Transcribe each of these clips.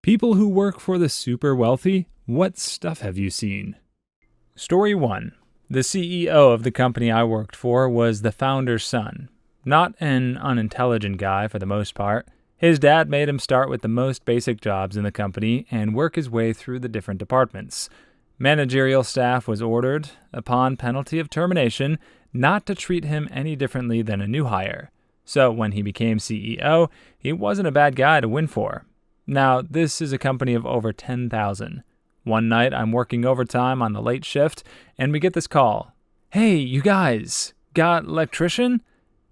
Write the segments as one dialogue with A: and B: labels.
A: People who work for the super wealthy, what stuff have you seen? Story 1. The CEO of the company I worked for was the founder's son. Not an unintelligent guy for the most part. His dad made him start with the most basic jobs in the company and work his way through the different departments. Managerial staff was ordered, upon penalty of termination, not to treat him any differently than a new hire. So when he became CEO, he wasn't a bad guy to win for. Now, this is a company of over 10,000. One night, I'm working overtime on the late shift, and we get this call. "Hey, you guys, got electrician?"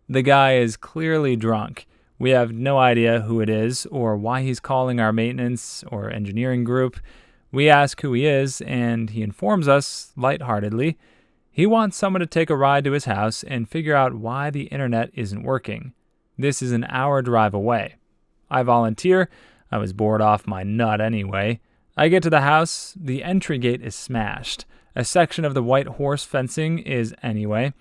A: The guy is clearly drunk. We have no idea who it is or why he's calling our maintenance or engineering group. We ask who he is, and he informs us, lightheartedly, he wants someone to take a ride to his house and figure out why the internet isn't working. This is an hour drive away. I volunteer. I was bored off my nut anyway. I get to the house. The entry gate is smashed. A section of the white horse fencing is anyway.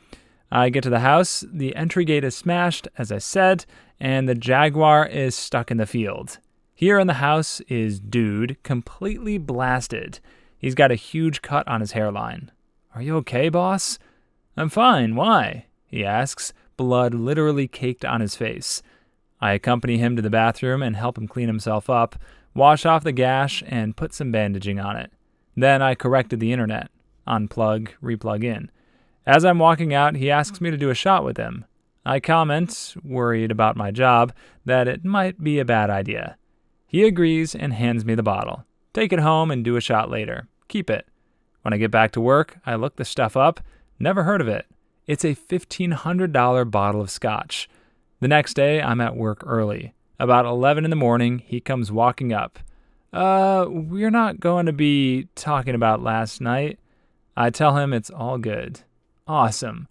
A: I get to the house. The entry gate is smashed, as I said, and the Jaguar is stuck in the field. Here in the house is dude, completely blasted. He's got a huge cut on his hairline. "Are you okay, boss?" "I'm fine. Why?" he asks, blood literally caked on his face. I accompany him to the bathroom and help him clean himself up, wash off the gash, and put some bandaging on it. Then I corrected the internet. Unplug, replug in. As I'm walking out, he asks me to do a shot with him. I comment, worried about my job, that it might be a bad idea. He agrees and hands me the bottle. Take it home and do a shot later. Keep it. When I get back to work, I look the stuff up. Never heard of it. It's a $1,500 bottle of scotch. The next day, I'm at work early. About 11 in the morning, he comes walking up. We're not going to be talking about last night." I tell him it's all good. Awesome.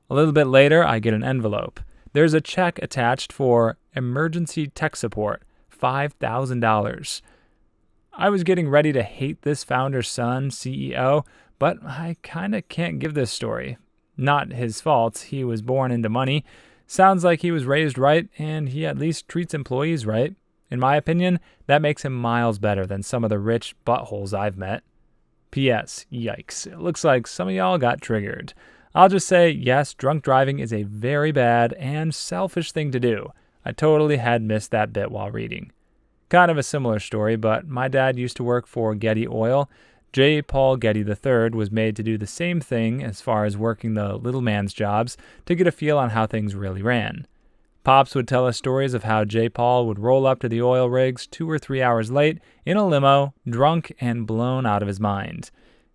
A: A little bit later, I get an envelope. There's a check attached for emergency tech support, $5,000. I was getting ready to hate this founder's son, CEO, but I kind of can't give this story. Not his fault. He was born into money. Sounds like he was raised right, and he at least treats employees right. In my opinion, that makes him miles better than some of the rich buttholes I've met. P.S. Yikes. It looks like some of y'all got triggered. I'll just say, yes, drunk driving is a very bad and selfish thing to do. I totally had missed that bit while reading. Kind of a similar story, but my dad used to work for Getty Oil. J. Paul Getty III was made to do the same thing as far as working the little man's jobs to get a feel on how things really ran. Pops would tell us stories of how J. Paul would roll up to the oil rigs 2 or 3 hours late in a limo, drunk and blown out of his mind.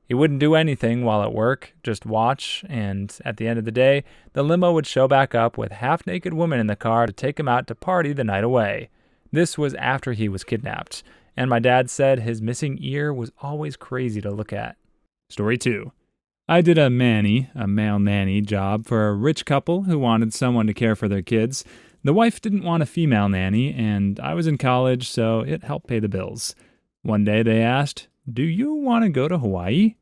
A: He wouldn't do anything while at work, just watch, and at the end of the day, the limo would show back up with half-naked women in the car to take him out to party the night away. This was after he was kidnapped, and my dad said his missing ear was always crazy to look at. Story 2. I did a male nanny job for a rich couple who wanted someone to care for their kids. The wife didn't want a female nanny, and I was in college, so it helped pay the bills. One day they asked, "Do you want to go to Hawaii?"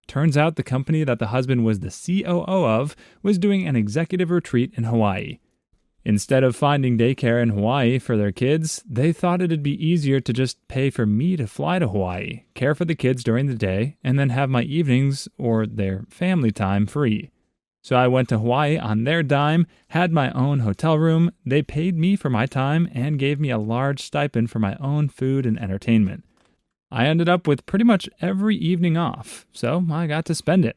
A: Turns out the company that the husband was the COO of was doing an executive retreat in Hawaii. Instead of finding daycare in Hawaii for their kids, they thought it'd be easier to just pay for me to fly to Hawaii, care for the kids during the day, and then have my evenings or their family time free. So I went to Hawaii on their dime, had my own hotel room, they paid me for my time, and gave me a large stipend for my own food and entertainment. I ended up with pretty much every evening off, so I got to spend it.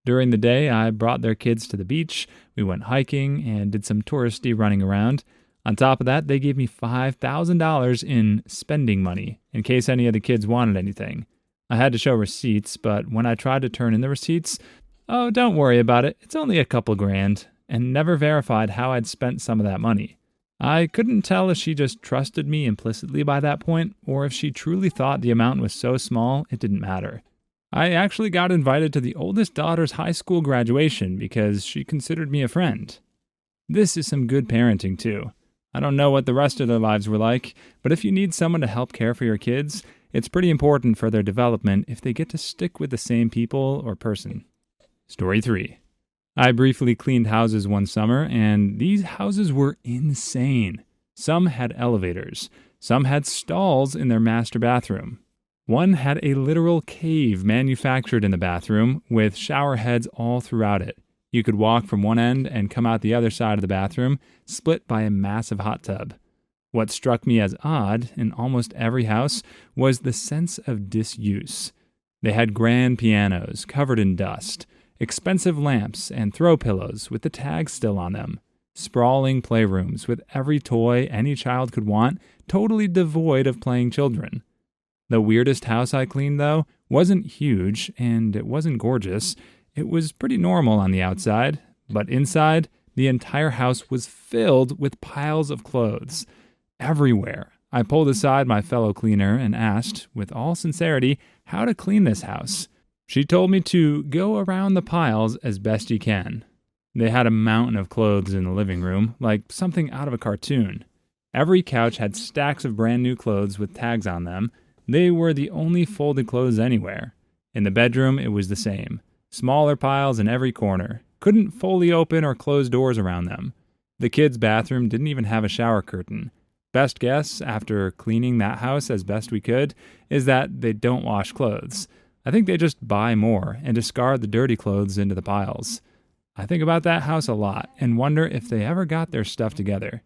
A: During the day, I brought their kids to the beach, we went hiking, and did some touristy running around. On top of that, they gave me $5,000 in spending money, in case any of the kids wanted anything. I had to show receipts, but when I tried to turn in the receipts, "Oh, don't worry about it, it's only a couple grand," and never verified how I'd spent some of that money. I couldn't tell if she just trusted me implicitly by that point, or if she truly thought the amount was so small it didn't matter. I actually got invited to the oldest daughter's high school graduation because she considered me a friend. This is some good parenting, too. I don't know what the rest of their lives were like, but if you need someone to help care for your kids, it's pretty important for their development if they get to stick with the same people or person. Story 3. I briefly cleaned houses one summer, and these houses were insane. Some had elevators. Some had stalls in their master bathroom. One had a literal cave manufactured in the bathroom with shower heads all throughout it. You could walk from one end and come out the other side of the bathroom, split by a massive hot tub. What struck me as odd in almost every house was the sense of disuse. They had grand pianos covered in dust, expensive lamps and throw pillows with the tags still on them, sprawling playrooms with every toy any child could want, totally devoid of playing children. The weirdest house I cleaned, though, wasn't huge and it wasn't gorgeous. It was pretty normal on the outside, but inside, the entire house was filled with piles of clothes. Everywhere. I pulled aside my fellow cleaner and asked, with all sincerity, how to clean this house. She told me to go around the piles as best you can. They had a mountain of clothes in the living room, like something out of a cartoon. Every couch had stacks of brand new clothes with tags on them. They were the only folded clothes anywhere. In the bedroom, it was the same. Smaller piles in every corner. Couldn't fully open or close doors around them. The kids' bathroom didn't even have a shower curtain. Best guess, after cleaning that house as best we could, is that they don't wash clothes. I think they just buy more and discard the dirty clothes into the piles. I think about that house a lot and wonder if they ever got their stuff together.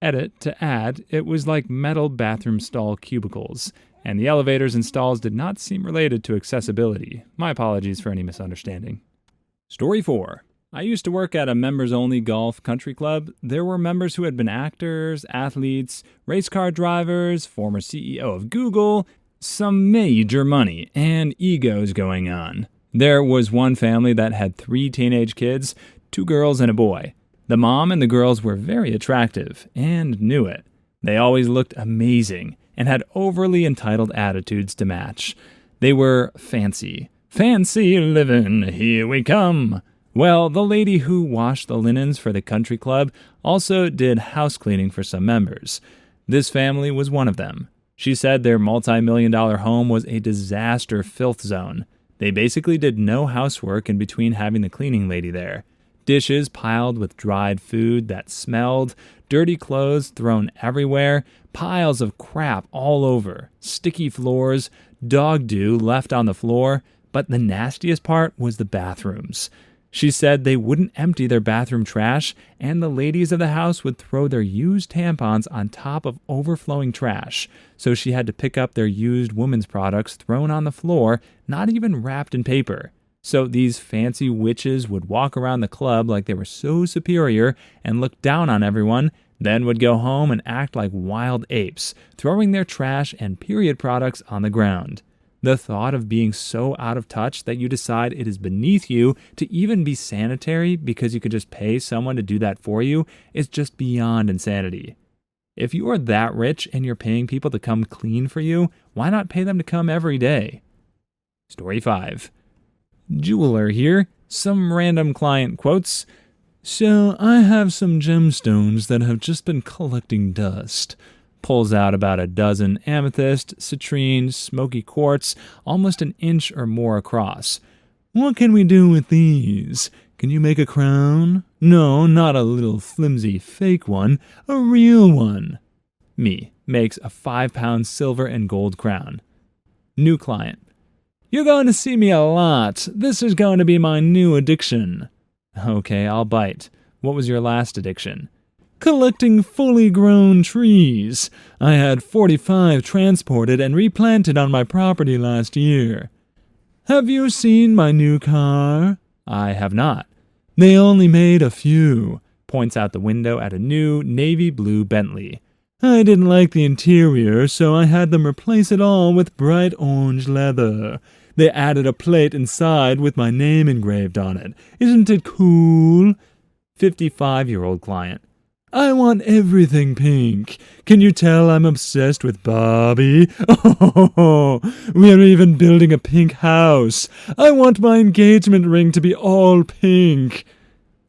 A: Edit to add, it was like metal bathroom stall cubicles, and the elevators and stalls did not seem related to accessibility. My apologies for any misunderstanding. Story 4. I used to work at a members-only golf country club. There were members who had been actors, athletes, race car drivers, former CEO of Google, some major money, and egos going on. There was one family that had 3 teenage kids, 2 girls and a boy. The mom and the girls were very attractive, and knew it. They always looked amazing, and had overly entitled attitudes to match. They were fancy. Fancy living, here we come. Well, the lady who washed the linens for the country club also did house cleaning for some members. This family was one of them. She said their multi-million-dollar home was a disaster filth zone. They basically did no housework in between having the cleaning lady there. Dishes piled with dried food that smelled, dirty clothes thrown everywhere, piles of crap all over, sticky floors, dog dew left on the floor, but the nastiest part was the bathrooms. She said they wouldn't empty their bathroom trash, and the ladies of the house would throw their used tampons on top of overflowing trash, so she had to pick up their used women's products thrown on the floor, not even wrapped in paper. So these fancy witches would walk around the club like they were so superior and look down on everyone, then would go home and act like wild apes, throwing their trash and period products on the ground. The thought of being so out of touch that you decide it is beneath you to even be sanitary because you could just pay someone to do that for you is just beyond insanity. If you are that rich and you're paying people to come clean for you, why not pay them to come every day? Story 5. Jeweler here. Some random client quotes. So I have some gemstones that have just been collecting dust. Pulls out about a dozen amethyst, citrine, smoky quartz, almost an inch or more across. What can we do with these? Can you make a crown? No, not a little flimsy fake one, a real one. Me makes a 5-pound silver and gold crown. New client. You're going to see me a lot. This is going to be my new addiction. Okay, I'll bite. What was your last addiction? Collecting fully grown trees. I had 45 transported and replanted on my property last year. Have you seen my new car? I have not. They only made a few. Points out the window at a new navy blue Bentley. I didn't like the interior, so I had them replace it all with bright orange leather. They added a plate inside with my name engraved on it. Isn't it cool? 55-year-old client. I want everything pink. Can you tell I'm obsessed with Barbie? Oh, we are even building a pink house. I want my engagement ring to be all pink.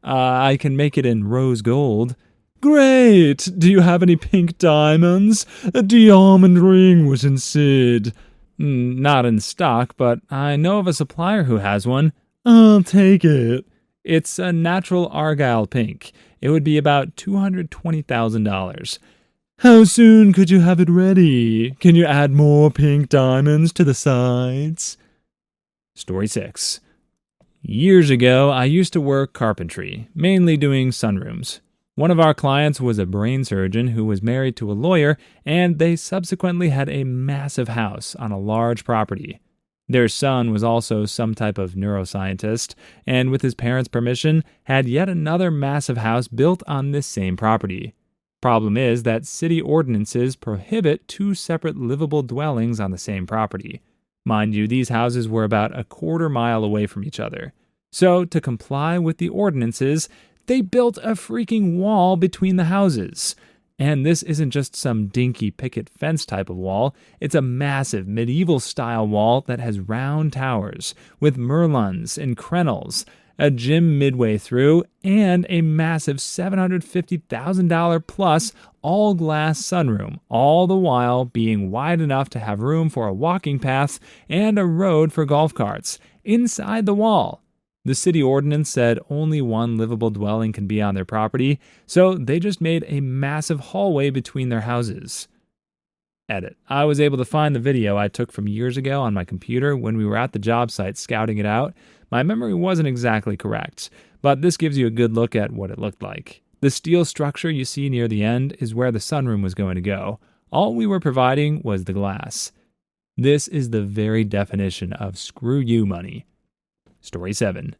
A: I can make it in rose gold. Great. Do you have any pink diamonds? A diamond ring was in Sid. Not in stock, but I know of a supplier who has one. I'll take it. It's a natural argyle pink. It would be about $220,000. How soon could you have it ready? Can you add more pink diamonds to the sides? Story 6. Years ago, I used to work carpentry, mainly doing sunrooms. One of our clients was a brain surgeon who was married to a lawyer, and they subsequently had a massive house on a large property. Their son was also some type of neuroscientist, and with his parents' permission, had yet another massive house built on this same property. Problem is that city ordinances prohibit two separate livable dwellings on the same property. Mind you, these houses were about a quarter-mile away from each other. So, to comply with the ordinances, they built a freaking wall between the houses. And this isn't just some dinky picket fence type of wall, it's a massive medieval-style wall that has round towers, with merlons and crenels, a gym midway through, and a massive $750,000 plus all-glass sunroom, all the while being wide enough to have room for a walking path and a road for golf carts inside the wall. The city ordinance said only one livable dwelling can be on their property, so they just made a massive hallway between their houses. Edit. I was able to find the video I took from years ago on my computer when we were at the job site scouting it out. My memory wasn't exactly correct, but this gives you a good look at what it looked like. The steel structure you see near the end is where the sunroom was going to go. All we were providing was the glass. This is the very definition of screw you money. Story 7.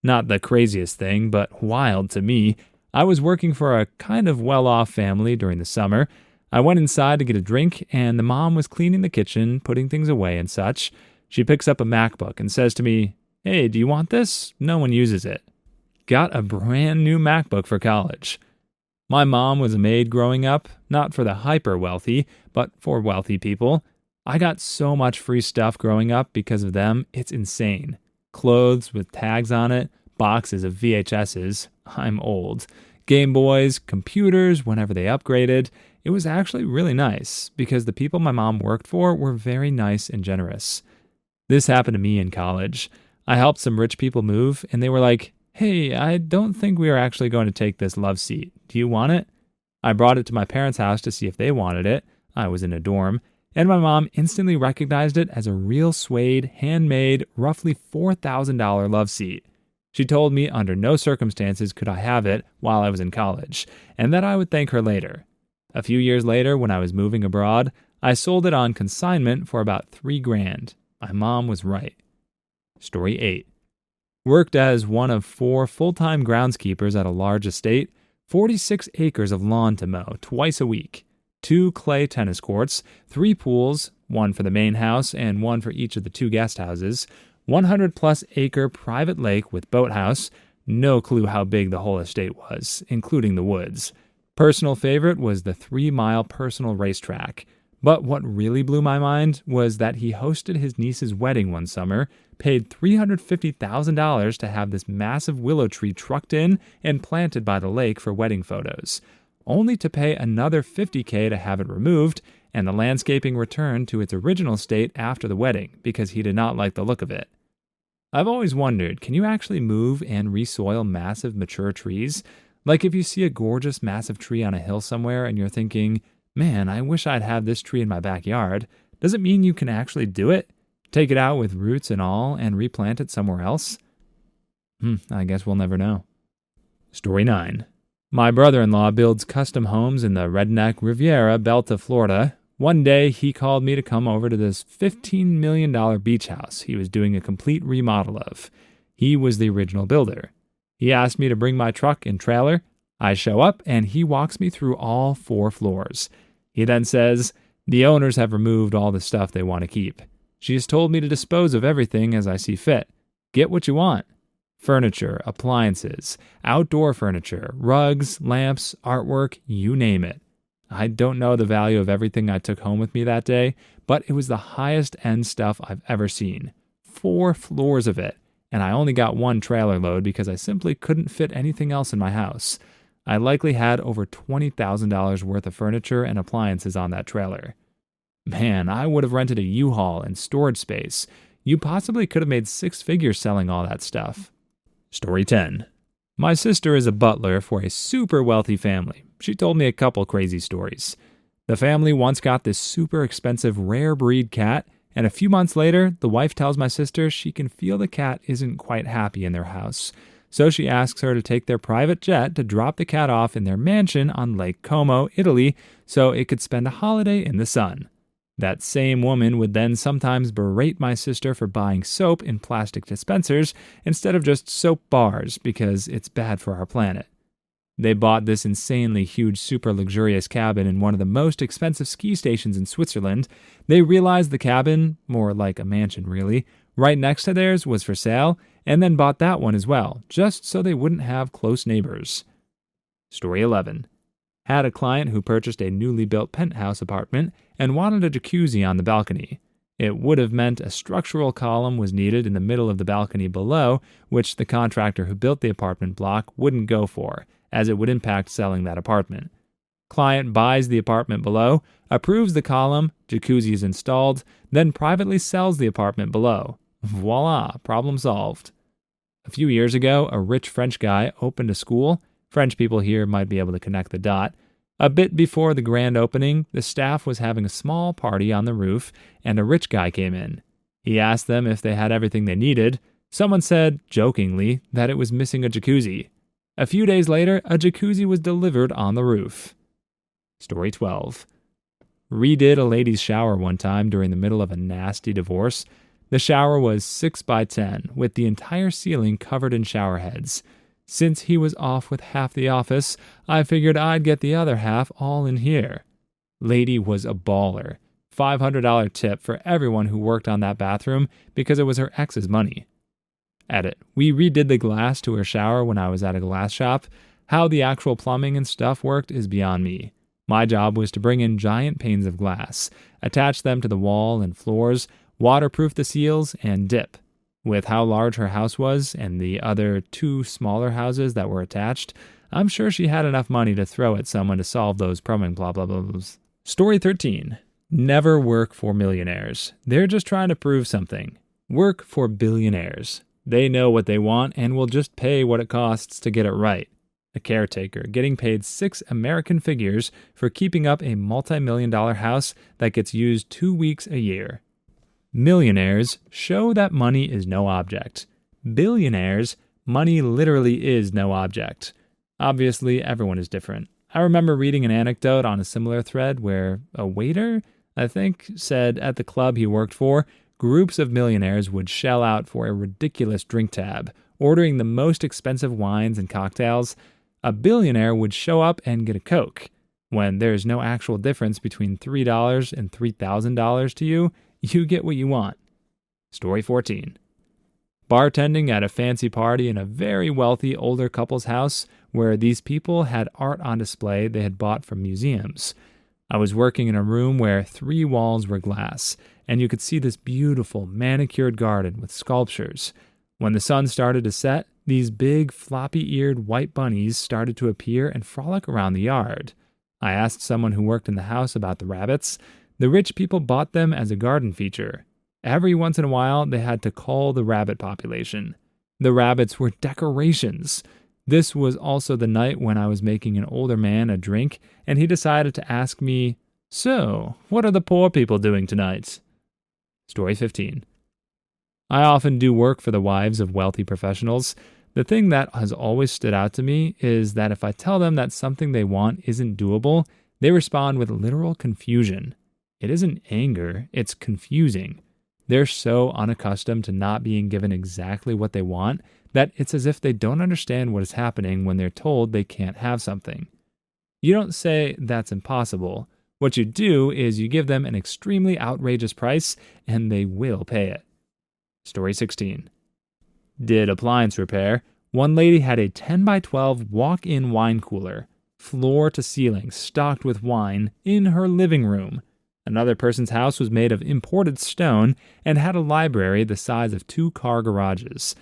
A: Not the craziest thing, but wild to me. I was working for a kind of well-off family during the summer. I went inside to get a drink, and the mom was cleaning the kitchen, putting things away and such. She picks up a Macbook and says to me, "Hey, do you want this? No one uses it." Got a brand new MacBook for college. My mom was a maid growing up, not for the hyper-wealthy, but for wealthy people. I got so much free stuff growing up because of them, it's insane. Clothes with tags on it, boxes of VHSs, I'm old, Game Boys, computers whenever they upgraded. It was actually really nice because the people my mom worked for were very nice and generous. This happened to me in college. I helped some rich people move, and they were like, "Hey, I don't think we are actually going to take this love seat. Do you want it?" I brought it to my parents' house to see if they wanted it. I was in a dorm. And my mom instantly recognized it as a real suede, handmade, roughly $4,000 love seat. She told me under no circumstances could I have it while I was in college, and that I would thank her later. A few years later, when I was moving abroad, I sold it on consignment for about $3,000. My mom was right. Story 8. Worked as one of 4 full-time groundskeepers at a large estate, 46 acres of lawn to mow twice a week. 2 clay tennis courts, 3 pools, 1 for the main house and 1 for each of the 2 guest houses, 100-plus acre private lake with boathouse, no clue how big the whole estate was, including the woods. Personal favorite was the 3-mile personal racetrack. But what really blew my mind was that he hosted his niece's wedding one summer, paid $350,000 to have this massive willow tree trucked in and planted by the lake for wedding photos, only to pay another $50,000 to have it removed and the landscaping returned to its original state after the wedding because he did not like the look of it. I've always wondered, can you actually move and resoil massive mature trees? Like if you see a gorgeous massive tree on a hill somewhere and you're thinking, "Man, I wish I'd have this tree in my backyard," does it mean you can actually do it? Take it out with roots and all and replant it somewhere else? I guess we'll never know. Story 9. My brother-in-law builds custom homes in the redneck Riviera belt of Florida. One day, he called me to come over to this $15 million beach house he was doing a complete remodel of. He was the original builder. He asked me to bring my truck and trailer. I show up, and he walks me through all 4 floors. He then says, "The owners have removed all the stuff they want to keep. She has told me to dispose of everything as I see fit. Get what you want. Furniture, appliances, outdoor furniture, rugs, lamps, artwork, you name it." I don't know the value of everything I took home with me that day, but it was the highest end stuff I've ever seen. 4 floors of it, and I only got 1 trailer load because I simply couldn't fit anything else in my house. I likely had over $20,000 worth of furniture and appliances on that trailer. Man, I would have rented a U-Haul and storage space. You possibly could have made 6 figures selling all that stuff. Story 10. My sister is a butler for a super wealthy family. She told me a couple crazy stories. The family once got this super expensive rare breed cat, and a few months later, the wife tells my sister she can feel the cat isn't quite happy in their house. So she asks her to take their private jet to drop the cat off in their mansion on Lake Como, Italy, so it could spend a holiday in the sun. That same woman would then sometimes berate my sister for buying soap in plastic dispensers instead of just soap bars because it's bad for our planet. They bought this insanely huge, super luxurious cabin in one of the most expensive ski stations in Switzerland. They realized the cabin, more like a mansion really, right next to theirs was for sale, and then bought that one as well, just so they wouldn't have close neighbors. Story 11. Had a client who purchased a newly built penthouse apartment and wanted a jacuzzi on the balcony. It would have meant a structural column was needed in the middle of the balcony below, which the contractor who built the apartment block wouldn't go for, as it would impact selling that apartment. Client buys the apartment below, approves the column, jacuzzi is installed, then privately sells the apartment below. Voila, problem solved. A few years ago, a rich French guy opened a school. French people here might be able to connect the dot. A bit before the grand opening, the staff was having a small party on the roof, and a rich guy came in. He asked them if they had everything they needed. Someone said, jokingly, that it was missing a jacuzzi. A few days later, a jacuzzi was delivered on the roof. Story 12. Redid a lady's shower one time during the middle of a nasty divorce. The shower was 6 by 10, with the entire ceiling covered in shower heads. Since he was off with half the office, I figured I'd get the other half all in here. Lady was a baller. $500 tip for everyone who worked on that bathroom because it was her ex's money. Edit. We redid the glass to her shower when I was at a glass shop. How the actual plumbing and stuff worked is beyond me. My job was to bring in giant panes of glass, attach them to the wall and floors, waterproof the seals, and dip. With how large her house was and the other 2 smaller houses that were attached, I'm sure she had enough money to throw at someone to solve those plumbing blah blah blahs. Story 13. Never work for millionaires. They're just trying to prove something. Work for billionaires. They know what they want and will just pay what it costs to get it right. A caretaker getting paid 6 American figures for keeping up a multi-million-dollar house that gets used 2 weeks a year. Millionaires show that money is no object. Billionaires, money literally is no object. Obviously, everyone is different. I remember reading an anecdote on a similar thread where a waiter, I think, said at the club he worked for, groups of millionaires would shell out for a ridiculous drink tab, ordering the most expensive wines and cocktails. A billionaire would show up and get a Coke. When there's no actual difference between $3 and $3,000 to you, you get what you want. Story 14. Bartending at a fancy party in a very wealthy older couple's house where these people had art on display they had bought from museums. I was working in a room where 3 walls were glass, and you could see this beautiful manicured garden with sculptures. When the sun started to set, these big floppy-eared white bunnies started to appear and frolic around the yard. I asked someone who worked in the house about the rabbits. The rich people bought them as a garden feature. Every once in a while, they had to cull the rabbit population. The rabbits were decorations. This was also the night when I was making an older man a drink, and he decided to ask me, "So, what are the poor people doing tonight?" Story 15. I often do work for the wives of wealthy professionals. The thing that has always stood out to me is that if I tell them that something they want isn't doable, they respond with literal confusion. It isn't anger, it's confusing. They're so unaccustomed to not being given exactly what they want that it's as if they don't understand what is happening when they're told they can't have something. You don't say that's impossible. What you do is you give them an extremely outrageous price and they will pay it. Story 16. Did appliance repair. One lady had a 10 by 12 walk-in wine cooler, floor to ceiling, stocked with wine, in her living room. Another person's house was made of imported stone and had a library the size of 2 car garages.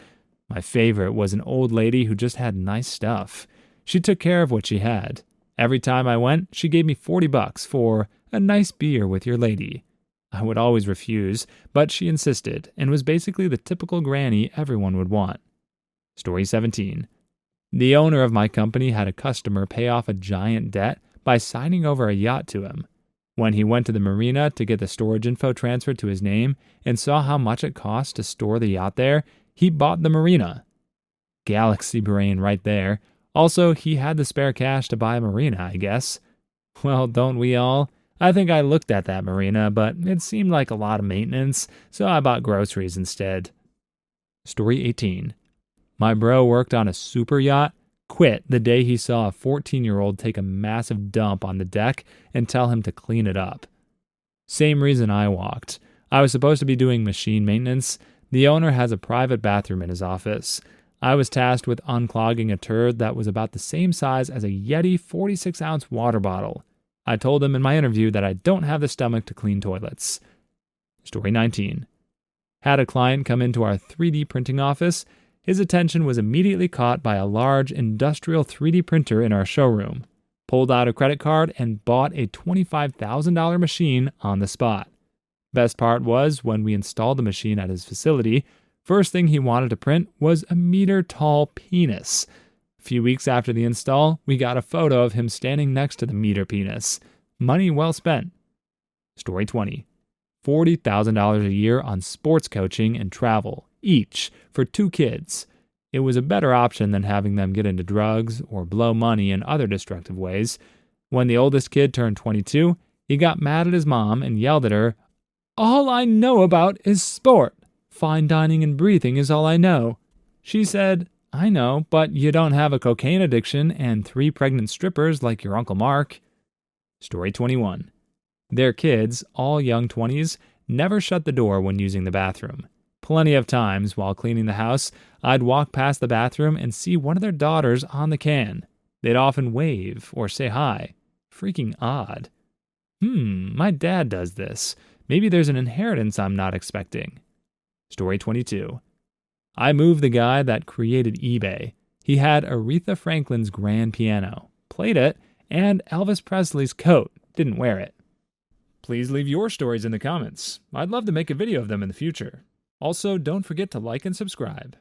A: My favorite was an old lady who just had nice stuff. She took care of what she had. Every time I went, she gave me $40 for a nice beer with your lady. I would always refuse, but she insisted and was basically the typical granny everyone would want. Story 17. The owner of my company had a customer pay off a giant debt by signing over a yacht to him. When he went to the marina to get the storage info transferred to his name and saw how much it cost to store the yacht there, he bought the marina. Galaxy brain right there. Also, he had the spare cash to buy a marina, I guess. Well, don't we all? I think I looked at that marina, but it seemed like a lot of maintenance, so I bought groceries instead. Story 18. My bro worked on a super yacht, quit the day he saw a 14-year-old take a massive dump on the deck and tell him to clean it up. Same reason I walked. I was supposed to be doing machine maintenance. The owner has a private bathroom in his office. I was tasked with unclogging a turd that was about the same size as a Yeti 46-ounce water bottle. I told him in my interview that I don't have the stomach to clean toilets. Story 19. Had a client come into our 3D printing office. His attention was immediately caught by a large industrial 3D printer in our showroom. Pulled out a credit card and bought a $25,000 machine on the spot. Best part was when we installed the machine at his facility, first thing he wanted to print was a meter-tall penis. A few weeks after the install, we got a photo of him standing next to the meter penis. Money well spent. Story 20. $40,000 a year on sports coaching and travel, each, for 2 kids. It was a better option than having them get into drugs or blow money in other destructive ways. When the oldest kid turned 22, he got mad at his mom and yelled at her, "All I know about is sport. Fine dining and breathing is all I know." She said, "I know, but you don't have a cocaine addiction and 3 pregnant strippers like your Uncle Mark." Story 21. Their kids, all young 20s, never shut the door when using the bathroom. Plenty of times while cleaning the house, I'd walk past the bathroom and see one of their daughters on the can. They'd often wave or say hi. Freaking odd. My dad does this. Maybe there's an inheritance I'm not expecting. Story 22. I moved the guy that created eBay. He had Aretha Franklin's grand piano, played it, and Elvis Presley's coat, didn't wear it. Please leave your stories in the comments. I'd love to make a video of them in the future. Also, don't forget to like and subscribe.